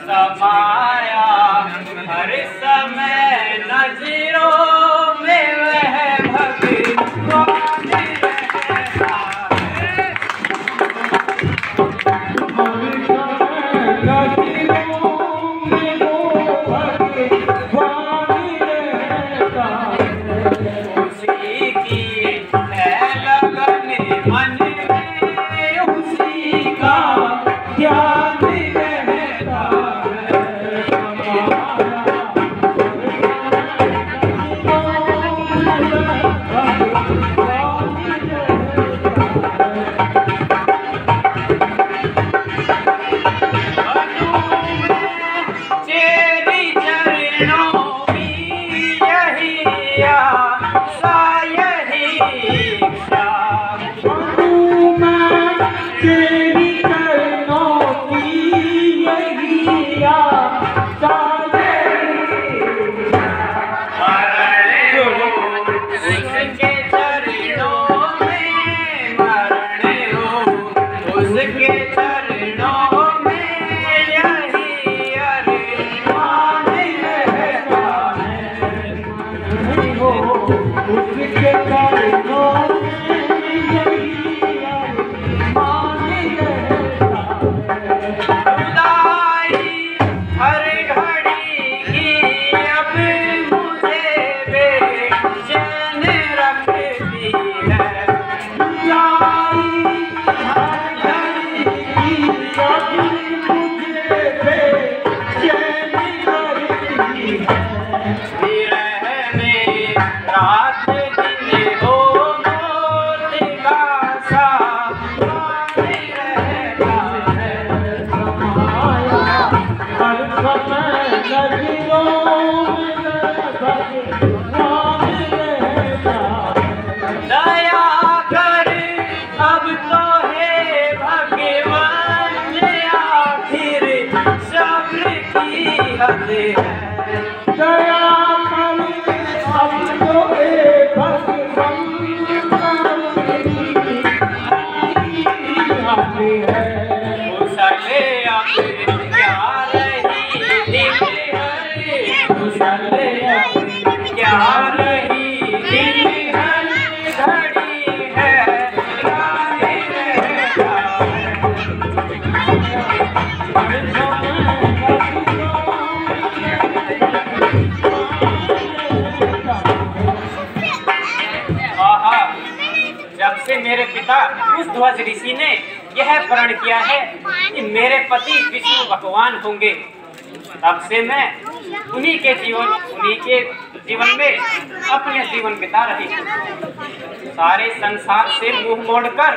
समाया हर समय नजरों में वह भगवान रहता है। उसी की है लगन मन में, उसी का ध्यान रहता मेरे पिता कुशध्वज ऋषि ने यह प्रण किया है कि मेरे पति विष्णु भगवान होंगे, तब से मैं उन्हीं के जीवन में अपने जीवन बिता रही हूँ। सारे संसार से मुंह मोड़कर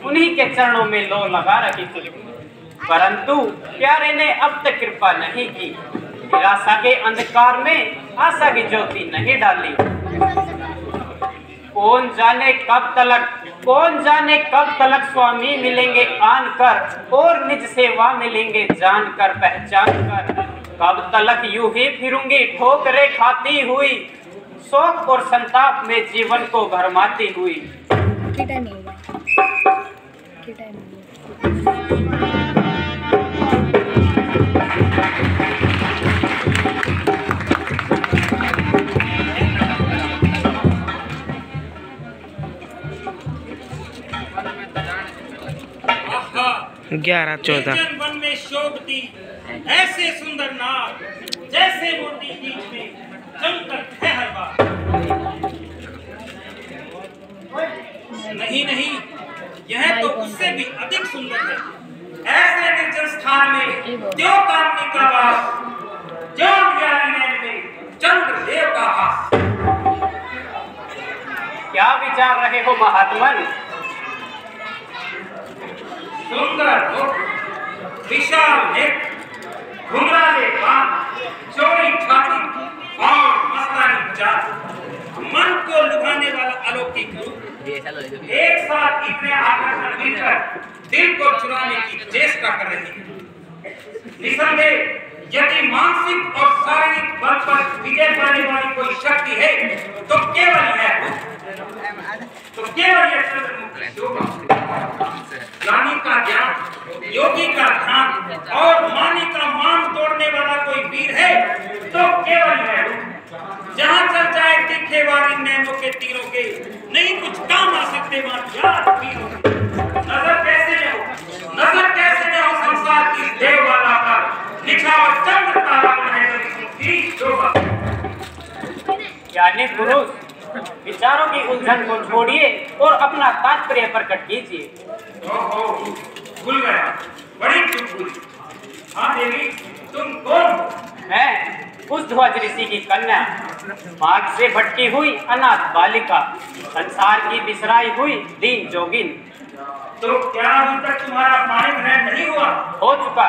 उन्हीं के चरणों में लो लगा रही थी, परंतु प्यारे ने अब तक कृपा नहीं की। निराशा के अंधकार में आशा की ज्योति नहीं डाली। कौन जाने कब तलक स्वामी मिलेंगे आन कर, और निज सेवा मिलेंगे जान कर पहचान कर। कब तलक यूं ही फिरूंगी ठोकरे खाती हुई, शोक और संताप में जीवन को भरमाती हुई। ग्यारह 14 वन में शोभती ऐसे सुंदर नार, जैसे मोती बीच में जमकर है हर बार। नहीं, यह तो उससे भी अधिक सुंदर है। ऐसे निर्जन स्थान में क्यों कामनी का वास, क्यों प्यारी नैन में चंद्रदेव का हास। क्या विचार रहे हो महात्मन? सुंदर मुख, विशाल नेत्र, घुंघराले कान, चौड़ी छाती और मस्तानी चाल, मन को लुभाने वाला अलौकिक रूप, एक साथ इतने आकर्षण मिलकर दिल को चुराने की चेष्टा कर रही है। निसंदेह यदि मानसिक और शारीरिक बल पर विजय पाने वाली कोई शक्ति है तो केवल है इन नैनों के तीरों के नहीं कुछ काम आ सकते नजर कैसे में हो संसार की देववाला पर निछावर चंद्र तारा है यानी पुरुष विचारों की उलझन को छोड़िए और अपना तात्पर्य प्रकट कीजिए। ओहो, भूल गया, बड़ी चूक हुई। हाँ देवी, तुम कौन? मैं उस ध्वज ऋषि की कन्या, मार्ग से भटकी हुई अनाथ बालिका, संसार की बिसराई हुई दीन जोगिन। तो क्या अभी तक तुम्हारा पाणी ग्रहण नहीं हुआ? हो चुका।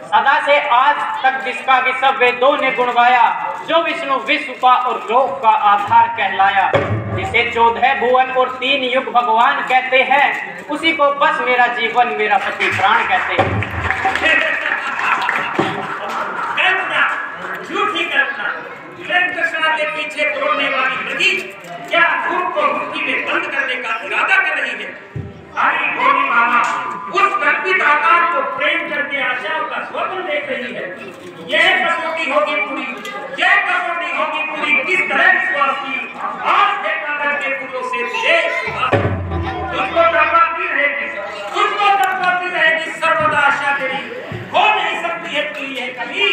सदा से आज तक जिसका कि सब वेदों ने गुण गाया, जो विष्णु विश्व का और लोक का आधार कहलाया, जिसे 14 भुवन और 3 युग भगवान कहते हैं, उसी को बस मेरा जीवन मेरा पति प्राण कहते हैं। झूठी कल्पना, कृष्णा के पीछे दौड़ने वाली नदी क्या धूप को मुट्ठी में बंद करने का इरादा कर रही है? आई भोली मामा उस कल्पित आकार को प्रेम करके आशाओं का स्वप्न देख रही है। यह कसौटी होगी पूरी किस तरह विश्वास की आज देखा करके फूलों से तुझको तड़पाती रहेगी सर्वदा आशा तेरी हो नहीं सकती है तू यह कभी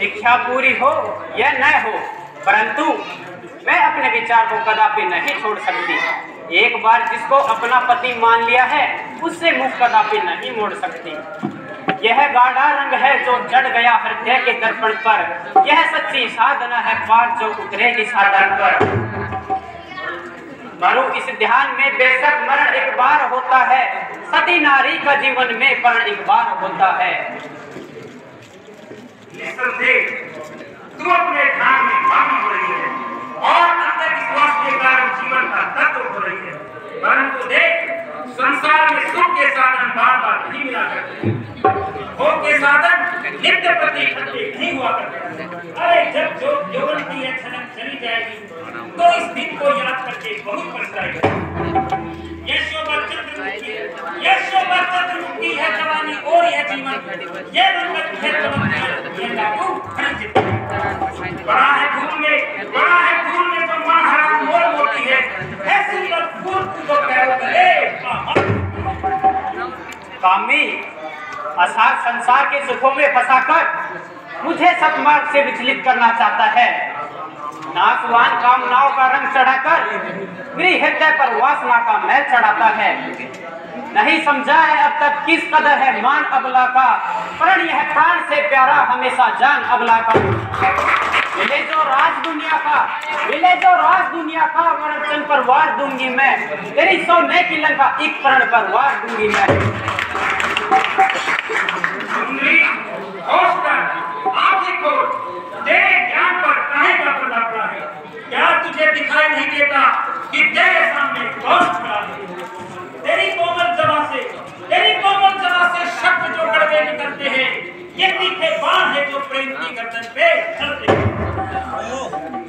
इच्छा पूरी हो या न हो, परंतु मैं अपने विचार को कदापि नहीं छोड़ सकती। एक बार जिसको अपना पति मान लिया है, उससे मुख कदापि नहीं मोड़ सकती। यह गाढ़ा रंग है जो चढ़ गया हृदय के दर्पण पर, यह सच्ची साधना है पार जो उतरेगी साधन पर। मरु इस ध्यान में बेशक मरण एक बार होता है, सती नारी का जीवन में मरण एक बार होता है। तू अपने ध्यान में मग्न हो रही है और अंधविश्वास के कारण जीवन का तत्व हो रही है, परंतु देख संसार में सुख के साधन बार-बार नहीं मिला करते, भोग के साधन नित्य प्रति इकट्ठे नहीं हुआ करते। अरे जब जो यौवन की यह क्षणक चली जाएगी तो इस दिन को याद करके बहुत पछताएगा। यशोदा चंद्रमुखी है जवानी और यह जीवन, यह रंगत है जवानी, यह लागू खरीद बड़ा है धूल में जो मन हराम मोर मोटी है, ऐसी पर फूल को पैरों करे कामी असार संसार के सुखों में फंसाकर मुझे सतमार्ग से विचलित करना चाहता है। नासवान कामनाओं का रंग चढ़ाकर मेरी हृदय पर वासना का मैल चढ़ाता है। नहीं समझा है अब तक किस कदर है मान अबला का, प्रण यह प्राण से प्यारा हमेशा जान अबला का। मिले जो राज दुनिया का वरचन पर वार दूंगी मैं, तेरी सोने की लंका एक प्रण पर वार दूंगी मैं। तेरे ज्ञान पर काहे का पर्दा पड़ा है? क्या तुझे दिखाई नहीं देता कि तेरे सामने कौन खड़ा है? तेरी कोमल जवा से शब्द जो कड़वे निकलते हैं, ये तीखे बाण है जो प्रेम की गर्दन पे चलते हैं।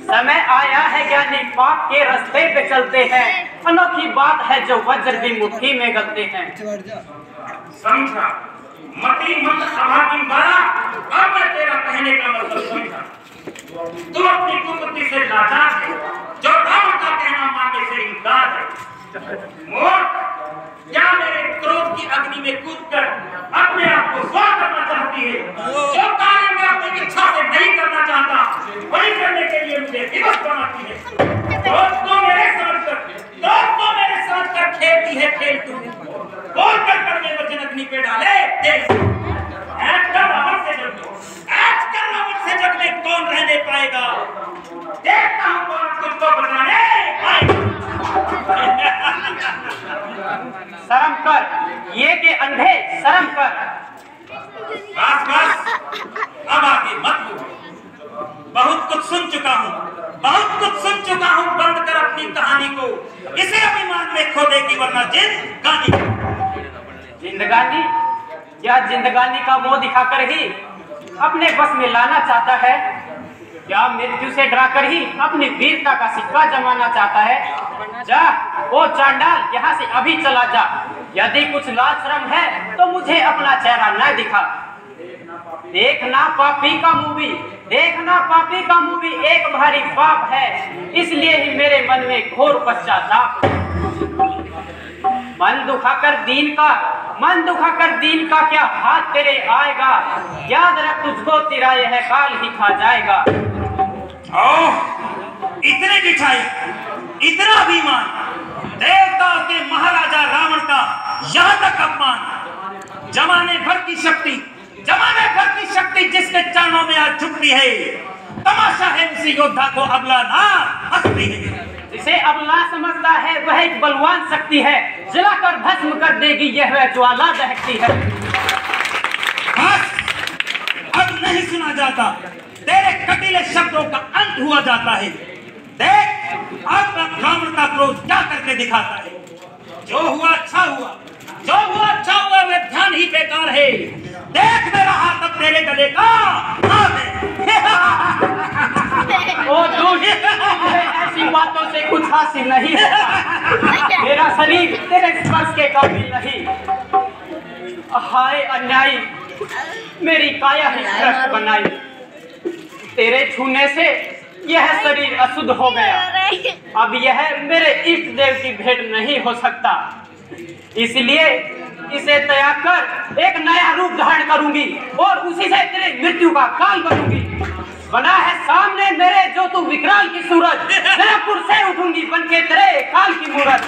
समय आया है ज्ञानी पाप के रास्ते पे चलते हैं, अनोखी बात है जो वज्र भी मुट्ठी में गलते हैं। समझा मती मंद अभागी बारा, अब मैं तेरा कहने का मतलब समझा। तू अपनी कुमति से लाचार है, जो रावण का कहना मानने से इनकार है। मोर क्या मेरे क्रोध की अग्नि में कूदकर अपने आप को स्वा करना चाहती है? जो कार्य मैं अपनी इच्छा से नहीं करना चाहता, वही करने के लिए मुझे विवश बनाती है। दोस्तों मेरे समझकर खेलती है खेल तू, बोल कर करने वचन अग्नि पे डाले रावण से जग में कौन रहने पाएगा? देखता हूँ कौन तुझको बचाने शर्म कर, ये के अंधे शर्म कर। बस अब आगे मत बोल। बहुत कुछ सुन चुका हूँ, बंद कर अपनी कहानी को, इसे अभिमान में खो देगी वरना जिंदगानी या जिंदगानी का मोह दिखाकर ही अपने बस में लाना चाहता है? क्या मृत्यु से डराकर ही अपनी वीरता का सिक्का जमाना चाहता है? जा ओ चांडाल, यहाँ से अभी चला जा। यदि कुछ लाज शर्म है तो मुझे अपना चेहरा न दिखा। देखना पापी का मूवी, देखना पापी का मूवी एक भारी पाप है, इसलिए ही मेरे मन में घोर पश्चाताप। मन दुखाकर दीन का क्या हाथ तेरे आएगा, याद रख तुझको तेरा यह काल ही खा जाएगा। इतने दिखाए, इतना अभिमान, देवताओं के महाराजा रावण का यहाँ तक अपमान, जमाने भर की शक्ति जिसके चरणों में आज झुकती है, तमाशा है उसी योद्धा को अबला ना हंसती है। जिसे अबला समझता है वह एक बलवान शक्ति है, जलाकर भस्म कर देगी यह वह ज्वाला दहकती है। बस अब नहीं सुना जाता, तेरे कटीले शब्दों का अंत हुआ जाता है। देख अब रावण का क्रोध क्या करके दिखाता है। जो हुआ अच्छा हुआ वह ध्यान ही बेकार है। देख मेरा हाथ अब तेरे गले का ओ दूर, ऐसी बातों से कुछ हासिल नहीं होता। मेरा शरीर तेरे स्पर्श के काबिल नहीं। हाय अन्यायी, मेरी काया ही भ्रष्ट बनाई। तेरे छूने से यह शरीर अशुद्ध हो गया। अब यह मेरे इष्ट देव की भेंट नहीं हो सकता, इसलिए इसे त्याग कर एक नया रूप धारण करूंगी और उसी से तेरे मृत्यु का काल बनूंगी। बना है सामने मेरे जो तू विकराल की सूरत, तेरे पुर से उठूंगी बनके तेरे काल की मूरत।